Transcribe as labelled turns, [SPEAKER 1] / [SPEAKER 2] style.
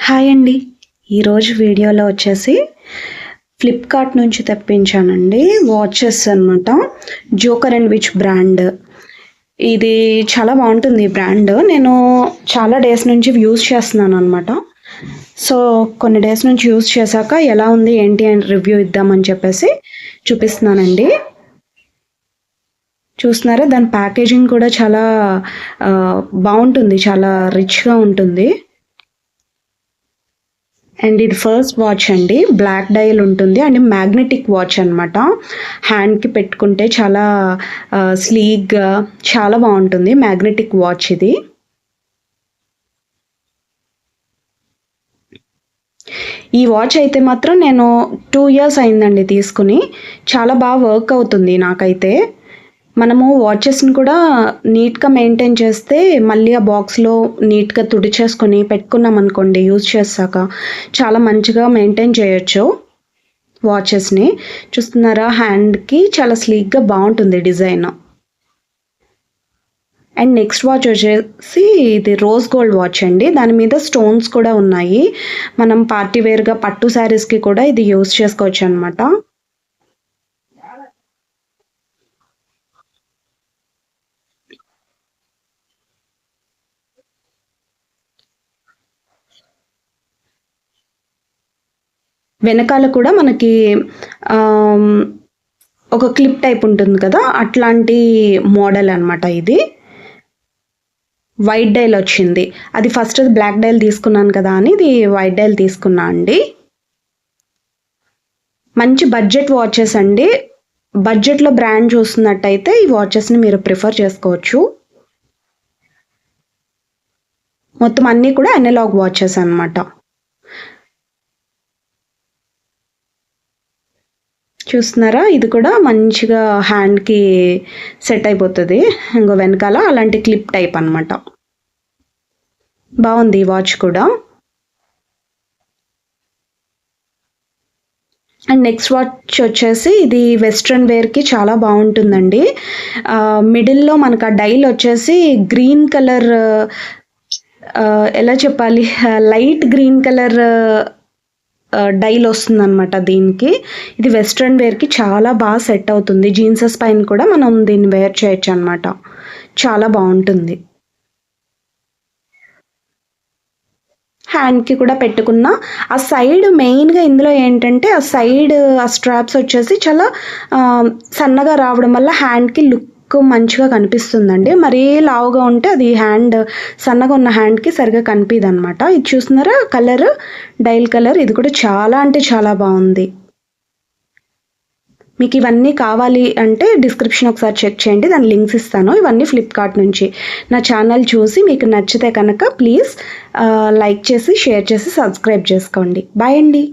[SPEAKER 1] Hi అండి. ఈరోజు వీడియోలో వచ్చేసి ఫ్లిప్కార్ట్ నుంచి తెప్పించానండి వాచెస్ అనమాట. Joker and which brand. ఇది చాలా బాగుంటుంది ఈ బ్రాండ్. నేను చాలా డేస్ నుంచి యూజ్ చేస్తున్నాను అనమాట. సో కొన్ని డేస్ నుంచి యూజ్ చేశాక ఎలా ఉంది ఏంటి అని రివ్యూ ఇద్దామని చెప్పేసి చూపిస్తున్నానండి. చూస్తున్నారా, దాని ప్యాకేజింగ్ కూడా చాలా బాగుంటుంది, చాలా రిచ్గా ఉంటుంది. అండ్ ఇది ఫస్ట్ వాచ్ అండి, బ్లాక్ డయల్ ఉంటుంది అండ్ మ్యాగ్నెటిక్ వాచ్ అనమాట. హ్యాండ్కి పెట్టుకుంటే చాలా స్లీక్గా చాలా బాగుంటుంది మ్యాగ్నెటిక్ వాచ్ ఇది. ఈ వాచ్ అయితే మాత్రం నేను 2 years అయిందండి తీసుకుని. చాలా బాగా వర్క్ అవుతుంది నాకైతే. మనము వాచెస్ని కూడా నీట్గా మెయింటైన్ చేస్తే మళ్ళీ ఆ బాక్స్లో నీట్గా తుడిచేసుకొని పెట్టుకున్నాం అనుకోండి, యూజ్ చేశాక చాలా మంచిగా మెయింటైన్ చేయొచ్చు వాచెస్ని. చూస్తున్నారా, హ్యాండ్కి చాలా స్లీక్గా బాగుంటుంది డిజైన్. అండ్ నెక్స్ట్ వాచ్ వచ్చేసి ఇది రోజ్ గోల్డ్ వాచ్ అండి. దాని మీద స్టోన్స్ కూడా ఉన్నాయి. మనం పార్టీ వేర్గా పట్టు శారీస్కి కూడా ఇది యూజ్ చేసుకోవచ్చు అనమాట. వెనకాల కూడా మనకి ఒక క్లిప్ టైప్ ఉంటుంది కదా, అట్లాంటి మోడల్ అనమాట ఇది. వైట్ డైల్ వచ్చింది. అది ఫస్ట్ బ్లాక్ డైల్ తీసుకున్నాను కదా అని ఇది వైట్ డైల్ తీసుకున్నా అండి. మంచి బడ్జెట్ వాచెస్ అండి. బడ్జెట్లో బ్రాండ్ చూస్తున్నట్టయితే ఈ వాచెస్ని మీరు ప్రిఫర్ చేసుకోవచ్చు. మొత్తం అన్నీ కూడా అనలాగ్ వాచెస్ అనమాట. చూస్తున్నారా, ఇది కూడా మంచిగా హ్యాండ్కి సెట్ అయిపోతుంది. ఇంకో వెనకాల అలాంటి క్లిప్ టైప్ అనమాట. బాగుంది ఈ వాచ్ కూడా. అండ్ నెక్స్ట్ వాచ్ వచ్చేసి ఇది వెస్ట్రన్ వేర్కి చాలా బాగుంటుందండి. మిడిల్లో మనకు ఆ డైల్ వచ్చేసి గ్రీన్ కలర్, ఎలా చెప్పాలి, లైట్ గ్రీన్ కలర్ డైల్ వస్తుందన్నమాట దీనికి. ఇది వెస్ట్రన్ వేర్కి చాలా బాగా సెట్ అవుతుంది. జీన్సెస్ పైన కూడా మనం దీన్ని వేర్ చేయొచ్చు అనమాట. చాలా బాగుంటుంది. హ్యాండ్కి కూడా పెట్టుకున్న ఆ సైడ్ మెయిన్గా ఇందులో ఏంటంటే ఆ సైడ్ ఆ స్ట్రాప్స్ వచ్చేసి చాలా సన్నగా రావడం వల్ల హ్యాండ్కి లుక్ మంచిగా కనిపిస్తుందండి. మరీ లావుగా ఉంటే అది హ్యాండ్ సన్నగా ఉన్న హ్యాండ్కి సరిగా కనిపిదు అనమాట. ఇది చూస్తున్నారా, కలర్ డైల్ కలర్, ఇది కూడా చాలా అంటే చాలా బాగుంది. మీకు ఇవన్నీ కావాలి అంటే డిస్క్రిప్షన్ ఒకసారి చెక్ చేయండి, దాని లింక్స్ ఇస్తాను. ఇవన్నీ ఫ్లిప్కార్ట్ నుంచి. నా ఛానల్ చూసి మీకు నచ్చితే కనుక ప్లీజ్ లైక్ చేసి షేర్ చేసి సబ్స్క్రైబ్ చేసుకోండి. బాయ్ అండి.